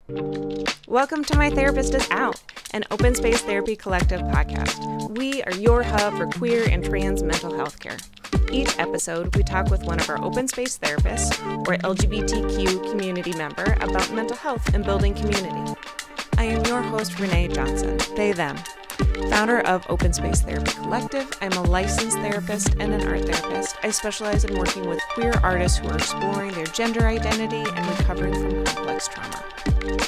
Welcome to My Therapist is Out, an open space therapy collective podcast. We are your hub for queer and trans mental health care. Each episode, we talk with one of our open space therapists or LGBTQ community member about mental health and building community. I am your host, Renae Johnson, they, them, founder of Open Space Therapy Collective. I'm a licensed therapist and an art therapist. I specialize in working with queer artists who are exploring their gender identity and recovering from complex trauma.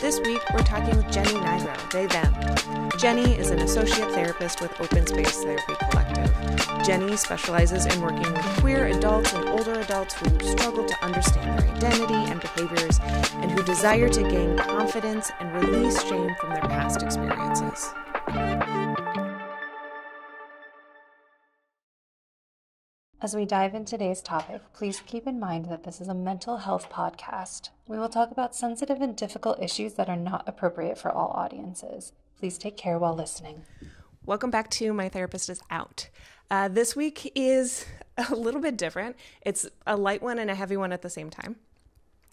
This week, we're talking with Jenny Nigro, they, them. Jenny is an associate therapist with Open Space Therapy Collective. Jenny specializes in working with queer adults and older adults who struggle to understand their identity and behaviors and who desire to gain confidence and release shame from their past experiences. As we dive into today's topic, please keep in mind that this is a mental health podcast. We will talk about sensitive and difficult issues that are not appropriate for all audiences. Please take care while listening. Welcome back to My Therapist is Out. This week is a little bit different. It's a light one and a heavy one at the same time.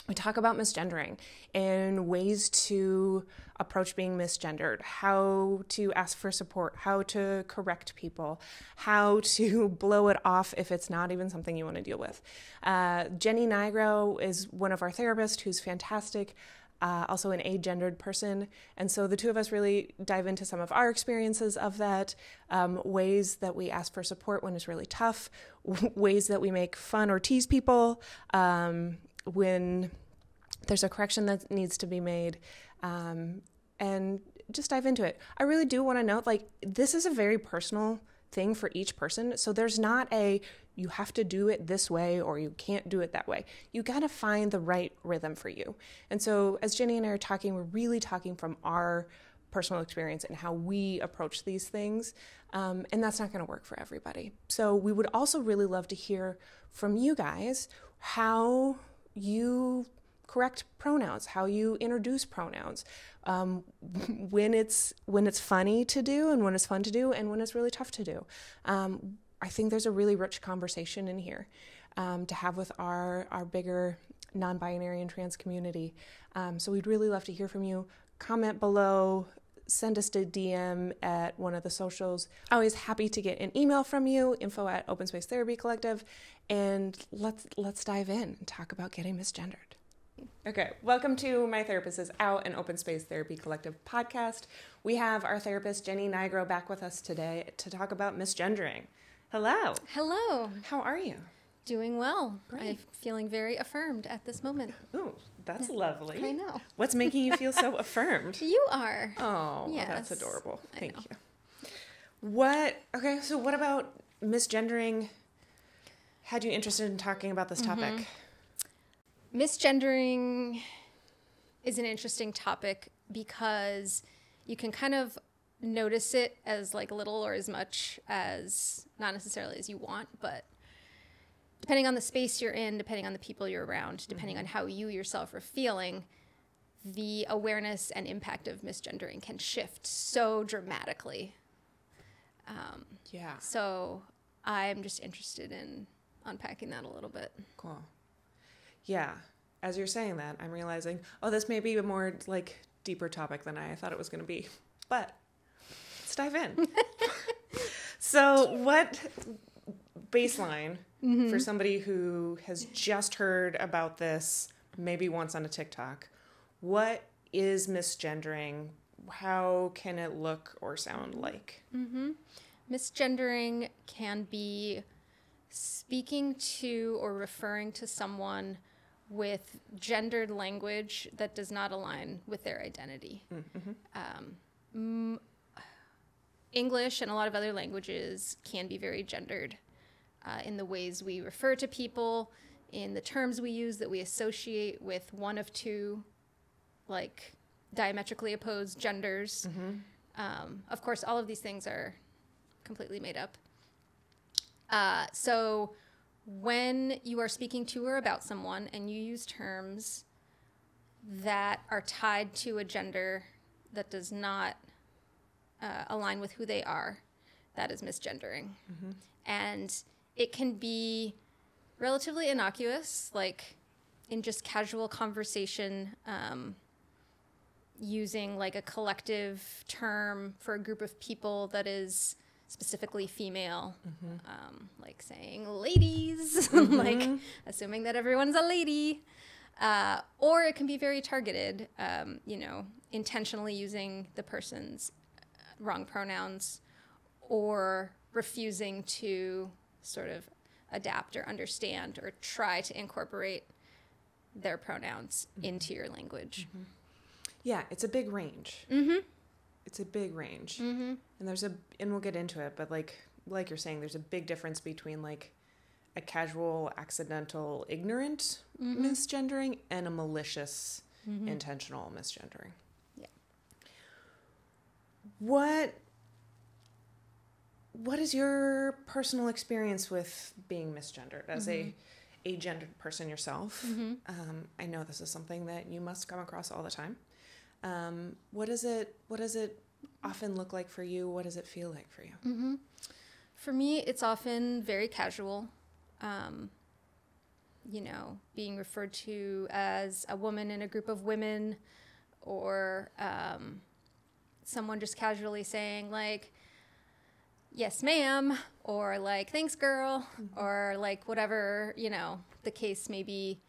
We talk about misgendering and ways to approach being misgendered, how to ask for support, how to correct people, how to blow it off if it's not even something you want to deal with. Jenny Nigro is one of our therapists who's fantastic, also an agendered person. And so the two of us really dive into some of our experiences of that, ways that we ask for support when it's really tough, ways that we make fun or tease people, when there's a correction that needs to be made, and just dive into it. I really do want to note, this is a very personal thing for each person. So there's not you have to do it this way or you can't do it that way. You got to find the right rhythm for you. And so as Jenny and I are talking, we're really talking from our personal experience and how we approach these things. And that's not going to work for everybody. So we would also really love to hear from you guys how you correct pronouns, how you introduce pronouns, when it's funny to do and when it's fun to do and when it's really tough to do. I think there's a really rich conversation in here to have with our bigger non-binary and trans community. So we'd really love to hear from you. Comment below, send us a DM at one of the socials. Always happy to get an email from you, info at Open Space Therapy Collective, and let's dive in and talk about getting misgendered. Okay, welcome to My Therapist is Out, an Open Space Therapy Collective podcast. We have our therapist, Jenny Nigro, back with us today to talk about misgendering. Hello. Hello. How are you? Doing well. Great. I'm feeling very affirmed at this moment. Ooh, that's lovely. I know. What's making you feel so affirmed? You are. Oh, yes. That's adorable. Thank you. Okay, so what about misgendering had you interested in talking about this topic? Misgendering is an interesting topic because you can kind of notice it as little or as much as, not necessarily as you want, but depending on the space you're in, depending on the people you're around, depending on how you yourself are feeling, the awareness and impact of misgendering can shift so dramatically. So I'm just interested in unpacking that a little bit. Cool. Yeah. As you're saying that, I'm realizing, this may be a more deeper topic than I thought it was going to be. But let's dive in. So what baseline for somebody who has just heard about this, maybe once on a TikTok, what is misgendering? How can it look or sound like? Misgendering can be speaking to or referring to someone with gendered language that does not align with their identity. English and a lot of other languages can be very gendered in the ways we refer to people, in the terms we use that we associate with one of two, diametrically opposed genders. Of course, all of these things are completely made up. So when you are speaking to or about someone and you use terms that are tied to a gender that does not align with who they are, that is misgendering. And it can be relatively innocuous, in just casual conversation. using like a collective term for a group of people that is specifically female, like saying ladies, like assuming that everyone's a lady. Or it can be very targeted, intentionally using the person's wrong pronouns or refusing to sort of adapt or understand or try to incorporate their pronouns into your language. Yeah, it's a big range. It's a big range. And we'll get into it, but like you're saying, there's a big difference between like a casual, accidental, ignorant misgendering and a malicious, intentional misgendering. Yeah. What is your personal experience with being misgendered as a gendered person yourself? I know this is something that you must come across all the time. What does it often look like for you? What does it feel like for you? For me, it's often very casual. Being referred to as a woman in a group of women, or someone just casually saying like, yes, ma'am, or like, thanks, girl, or like whatever, the case may be.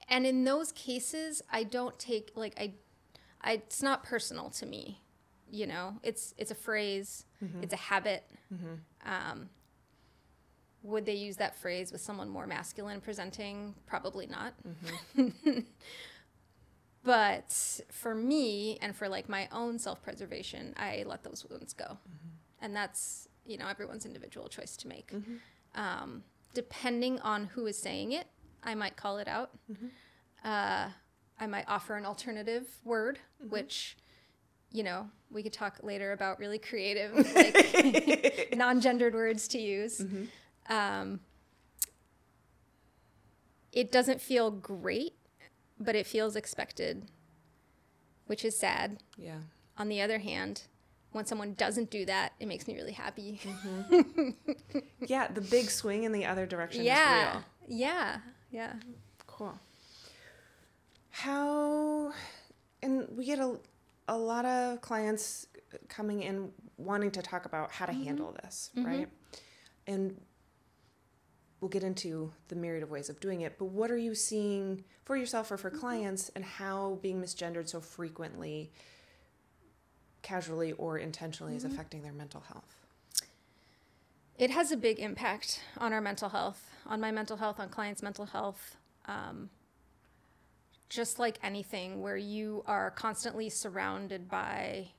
And in those cases, I don't take, it's not personal to me, it's a phrase, it's a habit. Would they use that phrase with someone more masculine presenting? Probably not. But for me, and for like my own self-preservation, I let those wounds go. And that's, everyone's individual choice to make. Depending on who is saying it, I might call it out. I might offer an alternative word, which, we could talk later about really creative, like non-gendered words to use. It doesn't feel great, but it feels expected, which is sad. Yeah. On the other hand, when someone doesn't do that, it makes me really happy. Yeah, the big swing in the other direction is real. Yeah. Cool. And we get a lot of clients coming in wanting to talk about how to handle this, right? And we'll get into the myriad of ways of doing it, but what are you seeing for yourself or for clients, and how being misgendered so frequently, casually or intentionally, is affecting their mental health? It has a big impact on our mental health, on my mental health, on clients' mental health. Just like anything where you are constantly surrounded by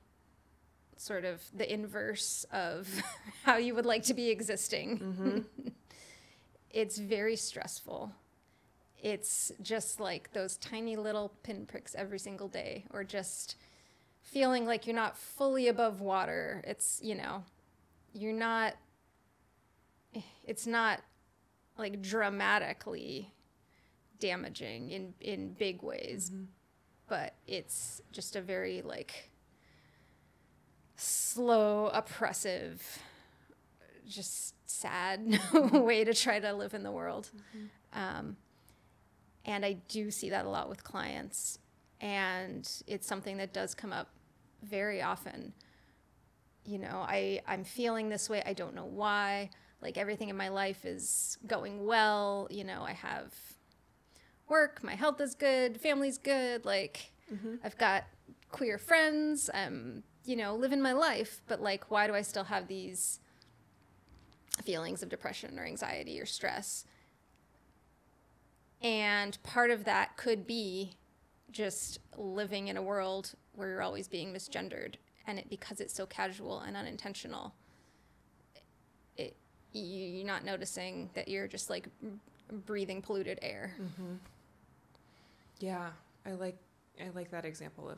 sort of the inverse of how you would like to be existing. It's very stressful. It's just like those tiny little pinpricks every single day, or just feeling like you're not fully above water. It's, it's not like dramatically damaging in big ways, but it's just a very like slow, oppressive, just sad way to try to live in the world. And I do see that a lot with clients, and it's something that does come up very often. I'm feeling this way. I don't know why. Like, everything in my life is going well. I have work, my health is good, family's good. Like, I've got queer friends. I'm, living my life. But like, why do I still have these feelings of depression or anxiety or stress? And part of that could be just living in a world where you're always being misgendered, and because it's so casual and unintentional, you're not noticing that you're just like breathing polluted air. Yeah, I like that example of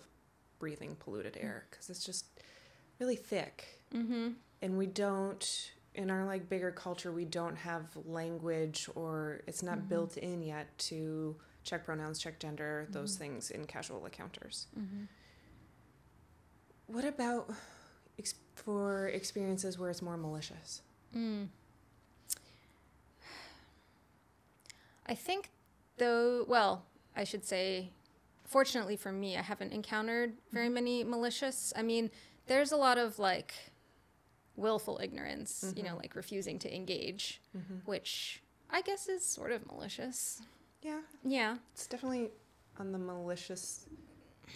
breathing polluted air, because it's just really thick. And we don't, in our like bigger culture, we don't have language, or it's not built in yet to check pronouns, check gender, those things in casual encounters. What about for experiences where it's more malicious? I think, though, well, I should say fortunately for me, I haven't encountered very many malicious. I mean, there's a lot of like willful ignorance, you know, like refusing to engage, which I guess is sort of malicious. Yeah. Yeah. It's definitely on the malicious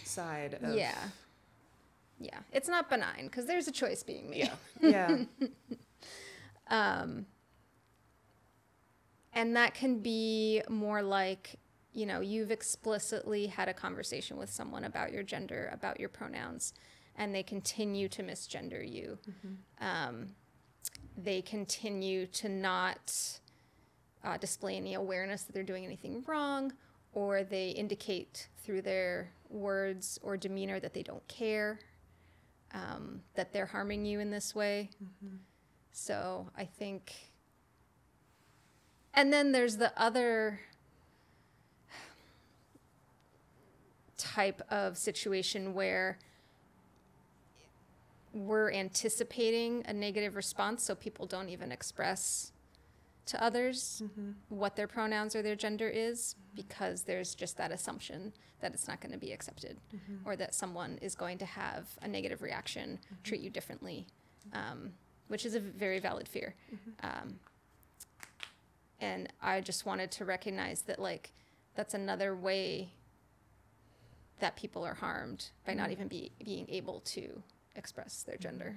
side of... Yeah. Yeah. It's not benign because there's a choice being made. Yeah. And that can be more like, you know, you've explicitly had a conversation with someone about your gender, about your pronouns, and they continue to misgender you. They continue to not display any awareness that they're doing anything wrong, or they indicate through their words or demeanor that they don't care, that they're harming you in this way. So I think... And then there's the other type of situation where we're anticipating a negative response, so people don't even express to others what their pronouns or their gender is, because there's just that assumption that it's not going to be accepted, or that someone is going to have a negative reaction, treat you differently, which is a very valid fear. And I just wanted to recognize that, like, that's another way that people are harmed by not even being able to express their gender.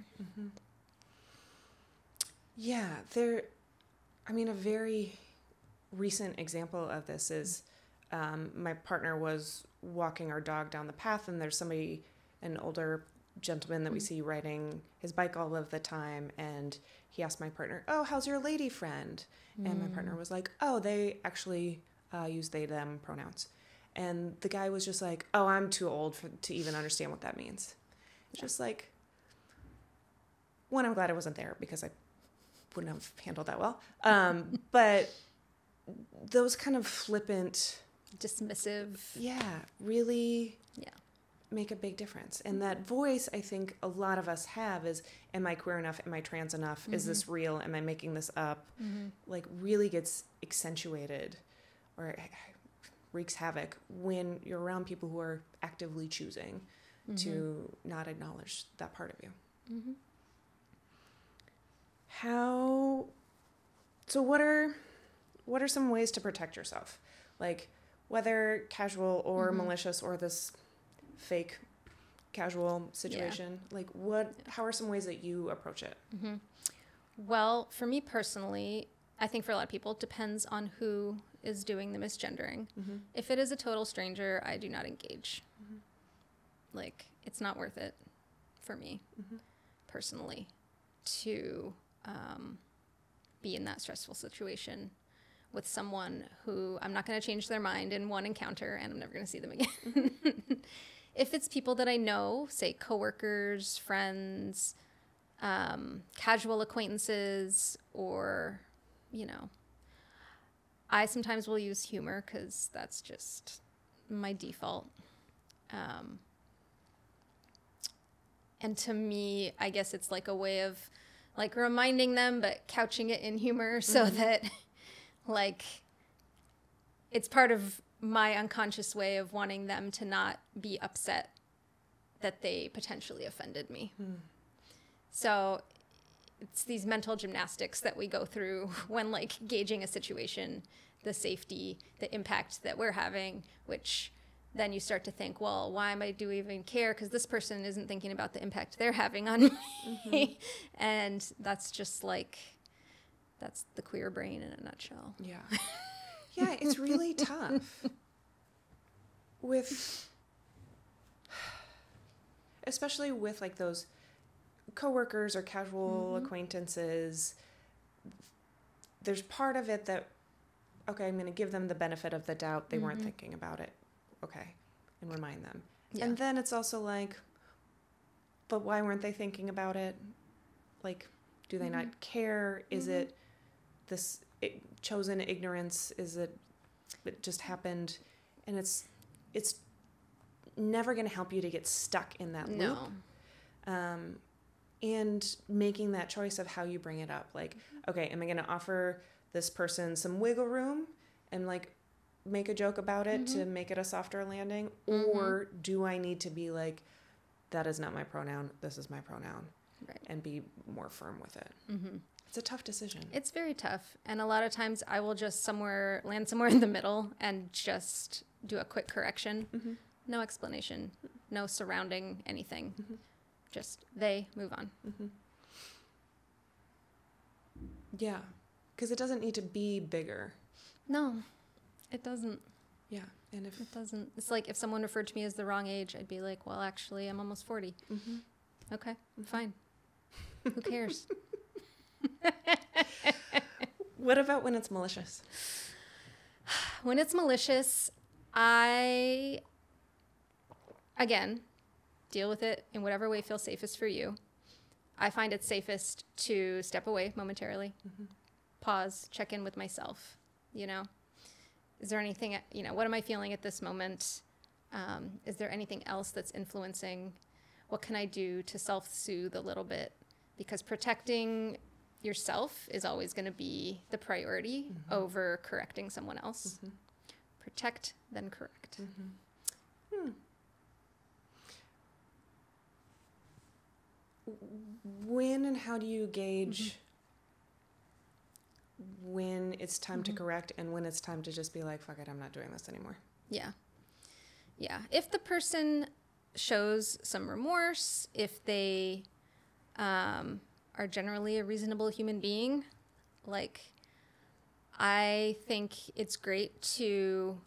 Yeah, I mean, a very recent example of this is my partner was walking our dog down the path, and there's an older gentleman that we see riding his bike all of the time, and he asked my partner, "Oh, how's your lady friend?" And my partner was like, "Oh, they actually use they, them pronouns." And the guy was just like, "Oh, I'm too old to even understand what that means." Yeah. Just like, one, I'm glad I wasn't there because I wouldn't have handled that well. But those kind of flippant, dismissive, really make a big difference. And that voice, I think a lot of us have, is, am I queer enough? Am I trans enough? Is this real? Am I making this up? Like, really gets accentuated or wreaks havoc when you're around people who are actively choosing to not acknowledge that part of you. So what are some ways to protect yourself? Like, whether casual or malicious or this fake casual situation, like how are some ways that you approach it? Well, for me personally, I think for a lot of people, it depends on who is doing the misgendering. If it is a total stranger, I do not engage. Like, it's not worth it for me personally to be in that stressful situation with someone who I'm not going to change their mind in one encounter and I'm never going to see them again. If it's people that I know, say coworkers, friends, casual acquaintances, or, you know, I sometimes will use humor because that's just my default. And to me, I guess it's like a way of like reminding them, but couching it in humor so that like it's part of my unconscious way of wanting them to not be upset that they potentially offended me. So it's these mental gymnastics that we go through when like gauging a situation, the safety, the impact that we're having, which then you start to think, well, why do we even care? Because this person isn't thinking about the impact they're having on me. And that's just like, that's the queer brain in a nutshell. Yeah. Yeah, it's really tough especially with like those coworkers or casual acquaintances. There's part of it that, okay, I'm going to give them the benefit of the doubt. They weren't thinking about it. Okay. And remind them. Yeah. And then it's also like, but why weren't they thinking about it? Like, do they not care? Is it this chosen ignorance? Is it just happened? And it's never going to help you to get stuck in that loop. And making that choice of how you bring it up. Like, okay, am I going to offer this person some wiggle room and like make a joke about it to make it a softer landing? Or do I need to be like, that is not my pronoun, this is my pronoun, Right. and be more firm with it? It's a tough decision. It's very tough. And a lot of times I will just land somewhere in the middle and just do a quick correction. No explanation, no surrounding anything. Just they move on. Yeah, because it doesn't need to be bigger. No, it doesn't. Yeah, and if It doesn't. It's like if someone referred to me as the wrong age, I'd be like, well, actually, I'm almost 40. Okay, fine. Who cares? What about when it's malicious? When it's malicious, I, again, deal with it in whatever way feels safest for you. I find it safest to step away momentarily, pause, check in with myself, Is there anything, what am I feeling at this moment? Is there anything else that's influencing? What can I do to self-soothe a little bit? Because protecting yourself is always going to be the priority over correcting someone else. Protect, then correct. When and how do you gauge when it's time to correct and when it's time to just be like, fuck it, I'm not doing this anymore? Yeah. If the person shows some remorse, if they are generally a reasonable human being, I think it's great to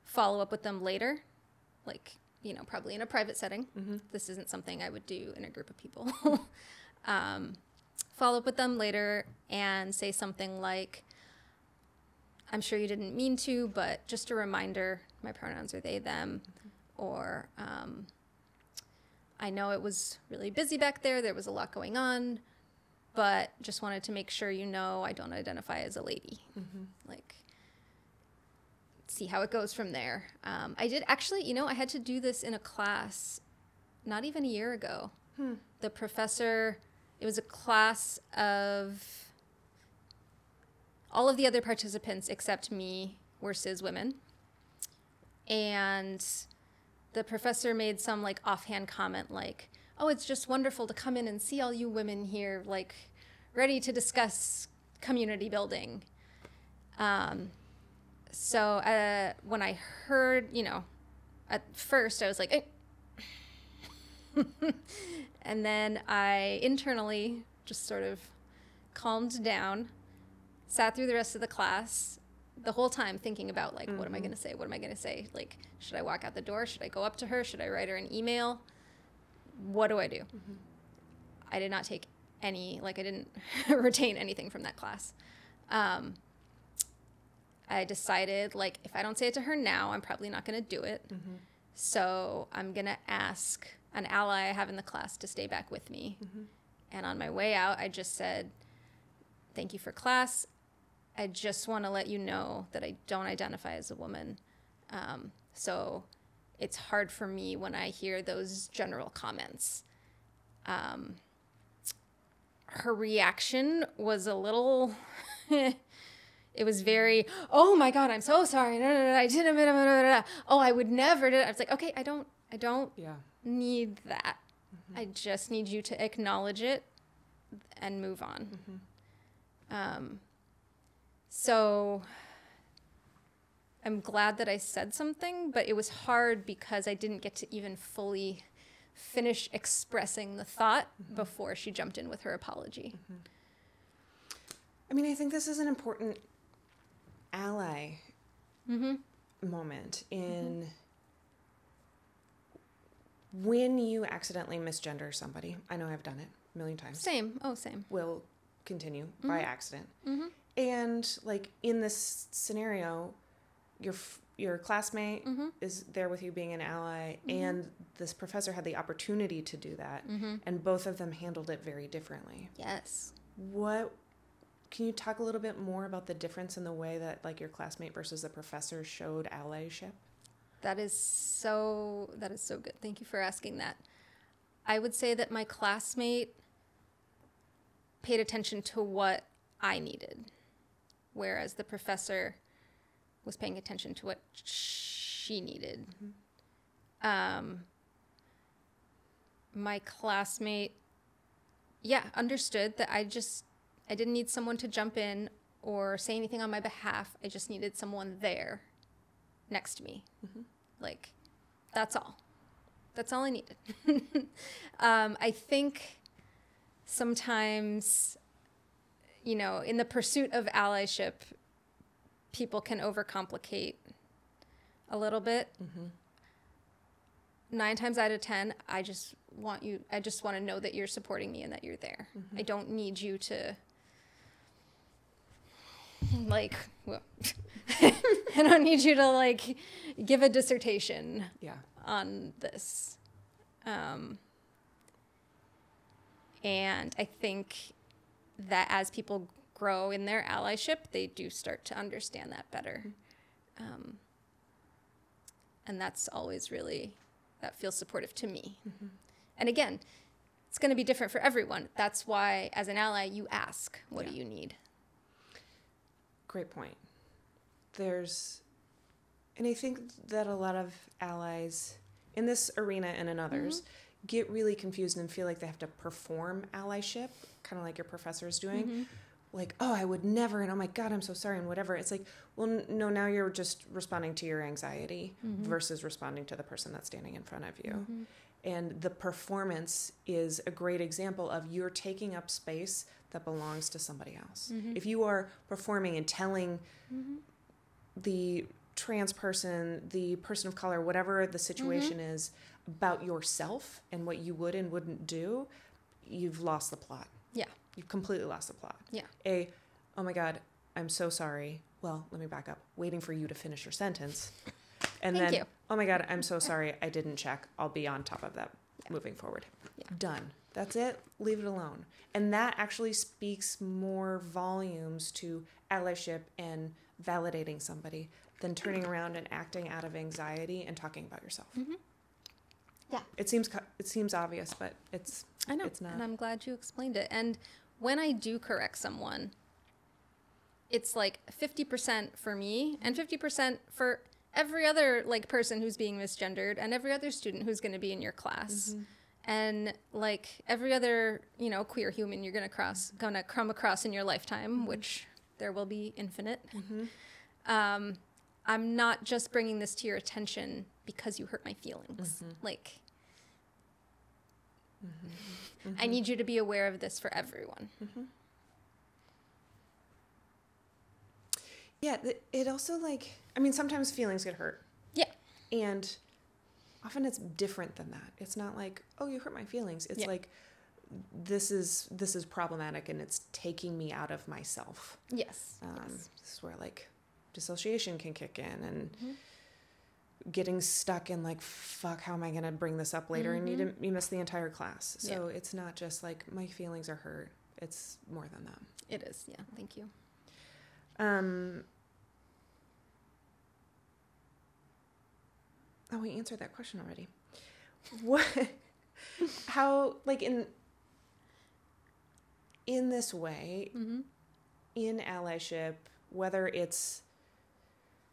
follow up with them later, probably in a private setting. This isn't something I would do in a group of people. Follow up with them later and say something like, I'm sure you didn't mean to, but just a reminder, my pronouns are they, them. Or I know it was really busy back there. There was a lot going on, but just wanted to make sure I don't identify as a lady. See how it goes from there. I did actually, I had to do this in a class not even a year ago. The professor, it was a class of all of the other participants except me were cis women. And the professor made some offhand comment oh, it's just wonderful to come in and see all you women here, ready to discuss community building. So when I heard, at first I was like, and then I internally just sort of calmed down, sat through the rest of the class, the whole time thinking about what am I going to say? What am I going to say? Should I walk out the door? Should I go up to her? Should I write her an email? What do I do? I did not take any, I didn't retain anything from that class. I decided if I don't say it to her now, I'm probably not going to do it. So I'm going to ask an ally I have in the class to stay back with me. And on my way out, I just said, thank you for class. I just want to let you know that I don't identify as a woman. So it's hard for me when I hear those general comments. Her reaction was a little, it was very, oh my God, I'm so sorry. No, I didn't, oh, I would never. I was like, okay, I don't need that. I just need you to acknowledge it and move on. So I'm glad that I said something, but it was hard because I didn't get to even fully finish expressing the thought before she jumped in with her apology. I mean, I think this is an important ally moment in when you accidentally misgender somebody. I know I've done it a million times. Same. Will continue by accident. And in this scenario, your classmate is there with you being an ally, and this professor had the opportunity to do that, and both of them handled it very differently. Yes. Can you talk a little bit more about the difference in the way that your classmate versus the professor showed allyship? That is so good. Thank you for asking that. I would say that my classmate paid attention to what I needed, whereas the professor was paying attention to what she needed. My classmate, understood that I didn't need someone to jump in or say anything on my behalf. I just needed someone there next to me. Like, that's all. That's all I needed. I think sometimes, you know, in the pursuit of allyship, people can overcomplicate a little bit. 9 times out of 10, I just want to know that you're supporting me and that you're there. I don't need you to, like, well, I don't need you to, like, give a dissertation on this. And I think that as people grow in their allyship, they do start to understand that better. And that's always really, that feels supportive to me. And again, it's going to be different for everyone. That's why, as an ally, you ask, what do you need? Great point. And I think that a lot of allies in this arena and in others get really confused and feel like they have to perform allyship, kind of like your professor is doing. Like, oh, I would never, and oh my God, I'm so sorry, and whatever. It's like, well, no, now you're just responding to your anxiety versus responding to the person that's standing in front of you. And the performance is a great example of you're taking up space that belongs to somebody else. If you are performing and telling the trans person, the person of color, whatever the situation is, about yourself and what you would and wouldn't do, you've lost the plot. Yeah. You've completely lost the plot. Yeah. Oh my God, I'm so sorry. Well, let me back up. Waiting for you to finish your sentence. And Thank then, you. oh my God, I'm so sorry. I didn't check. I'll be on top of that moving forward. Yeah. Done. That's it. Leave it alone. And that actually speaks more volumes to allyship and validating somebody than turning around and acting out of anxiety and talking about yourself. Yeah. It seems obvious, but it's not. And I'm glad you explained it. And when I do correct someone, it's like 50% for me and 50% for every other like person who's being misgendered and every other student who's going to be in your class. And like every other, you know, queer human you're going to come across in your lifetime, which there will be infinite. I'm not just bringing this to your attention because you hurt my feelings. Like, I need you to be aware of this for everyone. Yeah, it also, like, I mean, sometimes feelings get hurt. Yeah. And often it's different than that. It's not like, oh, you hurt my feelings. It's like, this is problematic and it's taking me out of myself. Yes. This is where, like, dissociation can kick in and getting stuck in, like, fuck, how am I going to bring this up later? And you miss the entire class. So it's not just like my feelings are hurt. It's more than that. It is. Yeah. Thank you. Oh, we answered that question already. What? How, like, in this way, in allyship, whether it's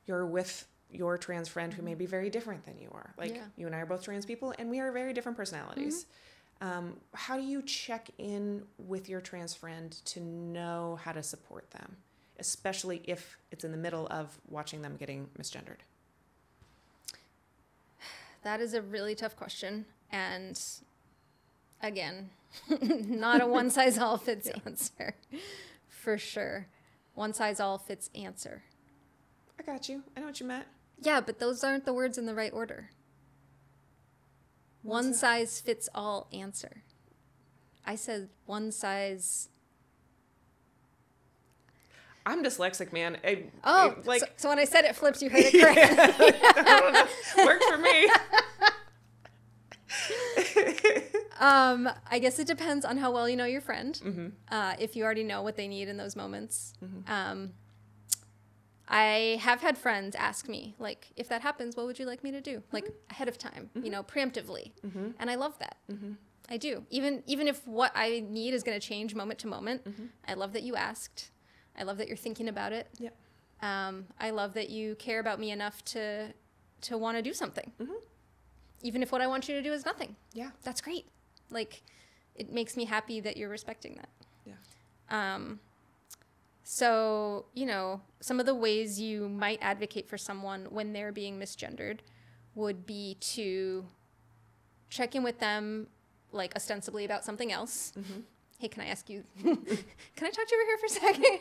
you're with your trans friend who may be very different than you are, like you and I are both trans people, and we are very different personalities. How do you check in with your trans friend to know how to support them, especially if it's in the middle of watching them getting misgendered? That is a really tough question. And again, not a one size all fits answer for sure. One size all fits answer. I got you. I know what you meant. Yeah, but those aren't the words in the right order. One size fits all answer. I said one size. I'm dyslexic, man. So when I said it flipped, you heard it correctly. Worked for me. I guess it depends on how well you know your friend. If you already know what they need in those moments. I have had friends ask me, like, if that happens, what would you like me to do? Like, ahead of time, you know, preemptively. And I love that. I do. Even if what I need is going to change moment to moment, I love that you asked. I love that you're thinking about it. Yep. I love that you care about me enough to want to do something. Even if what I want you to do is nothing. Yeah. That's great. Like, it makes me happy that you're respecting that. Yeah. So, you know, some of the ways you might advocate for someone when they're being misgendered would be to check in with them, like, ostensibly about something else. Hey, can I ask you, can I talk to you over here for a second?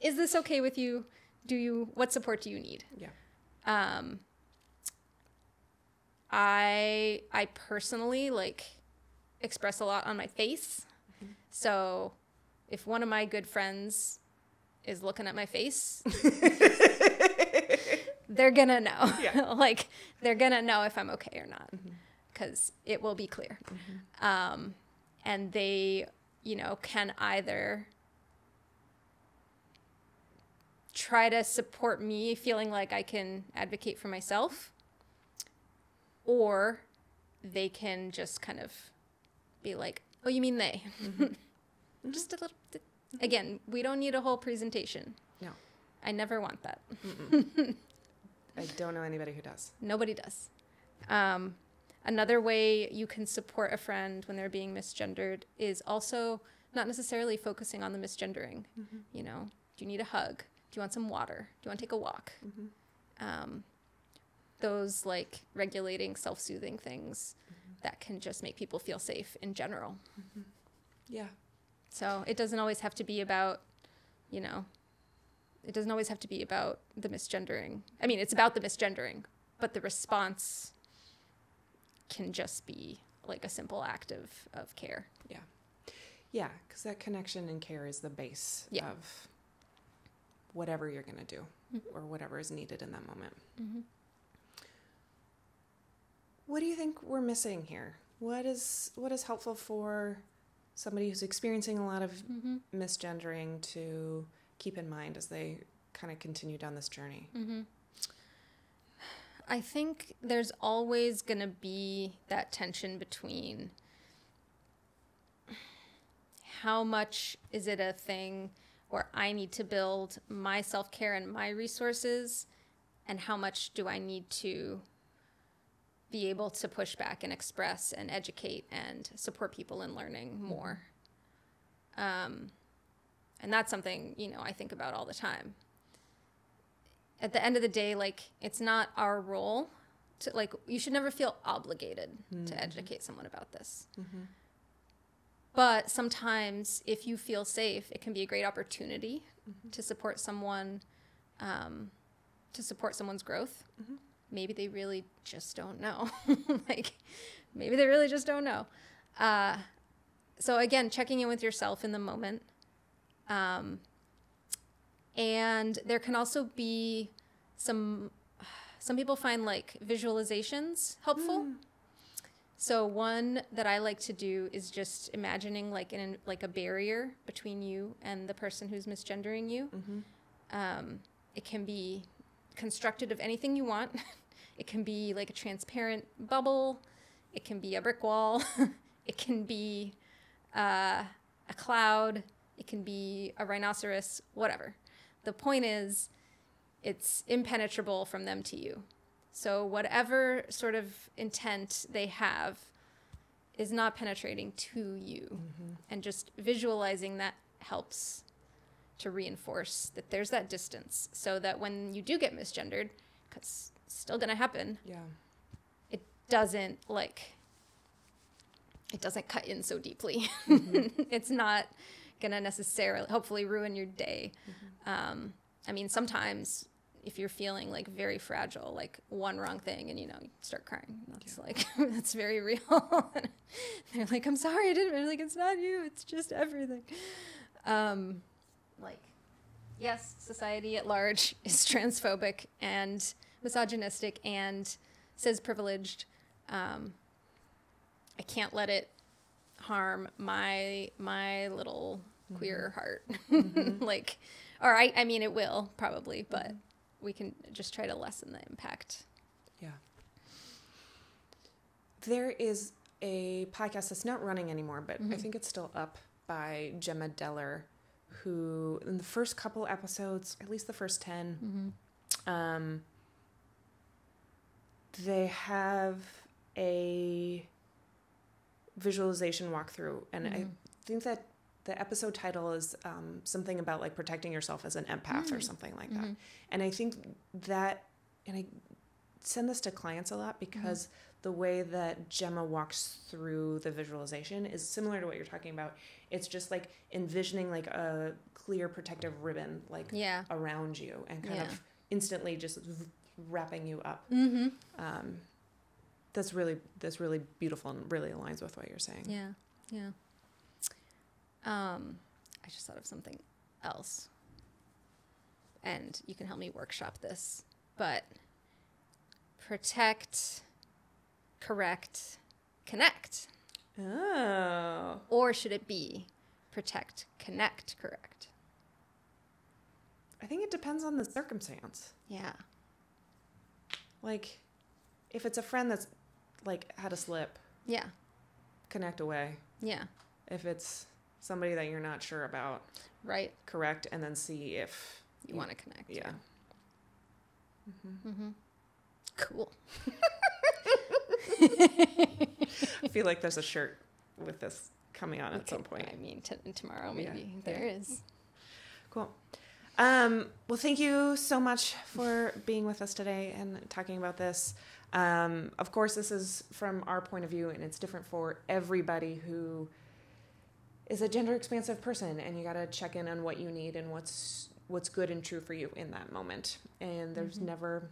Is this okay with you? What support do you need? Yeah. I personally, like, express a lot on my face. So if one of my good friends is looking at my face, they're gonna know. Yeah. Like, they're gonna know if I'm okay or not, because it will be clear. And they, you know, can either try to support me feeling like I can advocate for myself, or they can just kind of be like, oh, you mean they? Just a little. Again, we don't need a whole presentation. No. I never want that. I don't know anybody who does. Nobody does. Another way you can support a friend when they're being misgendered is also not necessarily focusing on the misgendering. You know, do you need a hug? Do you want some water? Do you want to take a walk? Those, like, regulating, self-soothing things that can just make people feel safe in general. Yeah. So it doesn't always have to be about, you know, it doesn't always have to be about the misgendering. I mean, it's about the misgendering, but the response can just be like a simple act of care. Yeah. Yeah, because that connection and care is the base of whatever you're going to do or whatever is needed in that moment. What do you think we're missing here? What is helpful for somebody who's experiencing a lot of misgendering to keep in mind as they kind of continue down this journey? I think there's always going to be that tension between how much is it a thing where I need to build my self-care and my resources, and how much do I need to be able to push back and express and educate and support people in learning more. And that's something, you know, I think about all the time. At the end of the day, like, it's not our role to, like, you should never feel obligated to educate someone about this. But sometimes if you feel safe, it can be a great opportunity to support someone, to support someone's growth. Maybe they really just don't know. Like, maybe they really just don't know. So again, checking in with yourself in the moment. And there can also be some people find, like, visualizations helpful. So one that I like to do is just imagining, like, like a barrier between you and the person who's misgendering you. It can be constructed of anything you want. It can be like a transparent bubble. It can be a brick wall. It can be a cloud. It can be a rhinoceros, whatever. The point is, it's impenetrable from them to you. So whatever sort of intent they have is not penetrating to you. And just visualizing that helps to reinforce that there's that distance, so that when you do get misgendered, because it's still going to happen, it doesn't cut in so deeply. It's not going to necessarily, hopefully, ruin your day. I mean, sometimes if you're feeling, like, very fragile, like, one wrong thing and, you know, you start crying, that's like, that's very real. They're like, I'm sorry, I didn't really, like, it's not you, it's just everything. Like, yes, society at large is transphobic and misogynistic and cis privileged. I can't let it harm my little queer heart. Like, or I mean, it will probably, but we can just try to lessen the impact. Yeah. There is a podcast that's not running anymore, but I think it's still up, by Gemma Deller, who, in the first couple episodes, at least the first 10, they have a visualization walkthrough. And I think that the episode title is something about like protecting yourself as an empath or something like that. And I think that, and I send this to clients a lot because the way that Gemma walks through the visualization is similar to what you're talking about. It's just like envisioning like a clear protective ribbon like around you and kind of instantly just wrapping you up. That's really beautiful and really aligns with what you're saying. Yeah. I just thought of something else, and you can help me workshop this, but protect, correct, connect. Oh. Or should it be protect, connect, correct? I think it depends on the circumstance. Yeah. Like, if it's a friend that's like had a slip, connect away. Yeah. If it's somebody that you're not sure about, right, correct, and then see if you want to connect. Yeah. Cool. I feel like there's a shirt with this coming on at some point. I mean, tomorrow maybe there is. Cool. Well, thank you so much for being with us today and talking about this. Of course, this is from our point of view, and it's different for everybody who is a gender expansive person, and you got to check in on what you need and what's good and true for you in that moment. And there's never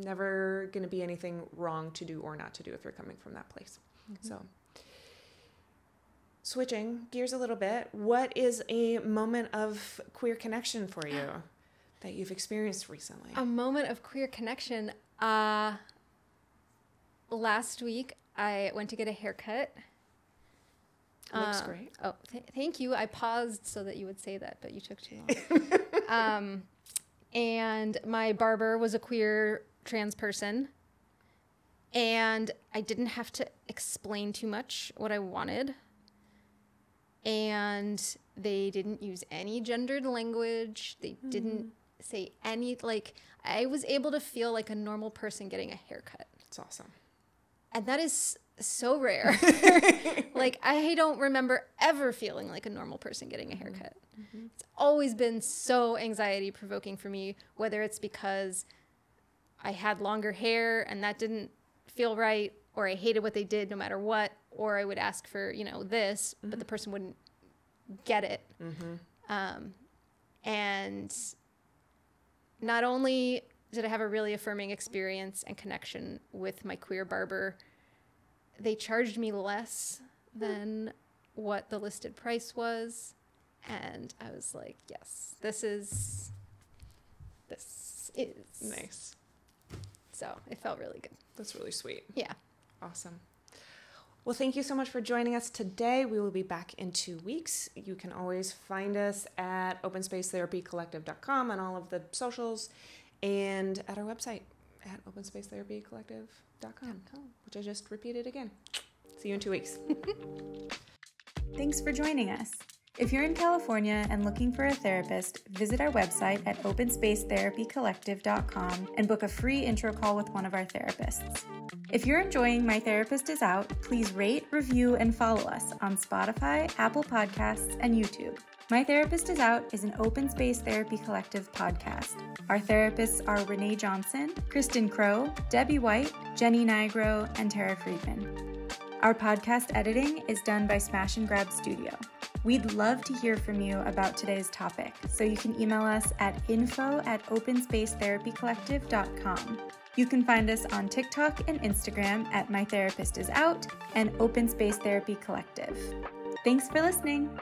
going to be anything wrong to do or not to do if you're coming from that place. So switching gears a little bit, what is a moment of queer connection for you that you've experienced recently? A moment of queer connection. Last week, I went to get a haircut. Looks great. Oh, thank you. I paused so that you would say that, but you took too long. And my barber was a queer trans person, and I didn't have to explain too much what I wanted. And they didn't use any gendered language. They didn't say any, like, I was able to feel like a normal person getting a haircut. It's awesome. And that is so rare. Like, I don't remember ever feeling like a normal person getting a haircut. It's always been so anxiety provoking for me, whether it's because I had longer hair and that didn't feel right, or I hated what they did no matter what, or I would ask for, this, but the person wouldn't get it. And not only did I have a really affirming experience and connection with my queer barber, they charged me less than what the listed price was. And I was like, yes, this is nice. So it felt really good. That's really sweet. Yeah. Awesome. Well, thank you so much for joining us today. We will be back in 2 weeks. You can always find us at openspacetherapycollective.com on all of the socials, and at our website at openspacetherapycollective.com, which I just repeated again. See you in 2 weeks. Thanks for joining us. If you're in California and looking for a therapist, visit our website at openspacetherapycollective.com and book a free intro call with one of our therapists. If you're enjoying My Therapist Is Out, please rate, review, and follow us on Spotify, Apple Podcasts, and YouTube. My Therapist Is Out is an Open Space Therapy Collective podcast. Our therapists are Renae Johnson, Kristen Crow, Debbie White, Jenny Nigro, and Tara Friedman. Our podcast editing is done by Smash and Grab Studio. We'd love to hear from you about today's topic, so you can email us at info@openspacetherapycollective.com. You can find us on TikTok and Instagram at My Therapist Is Out and Open Space Therapy Collective. Thanks for listening.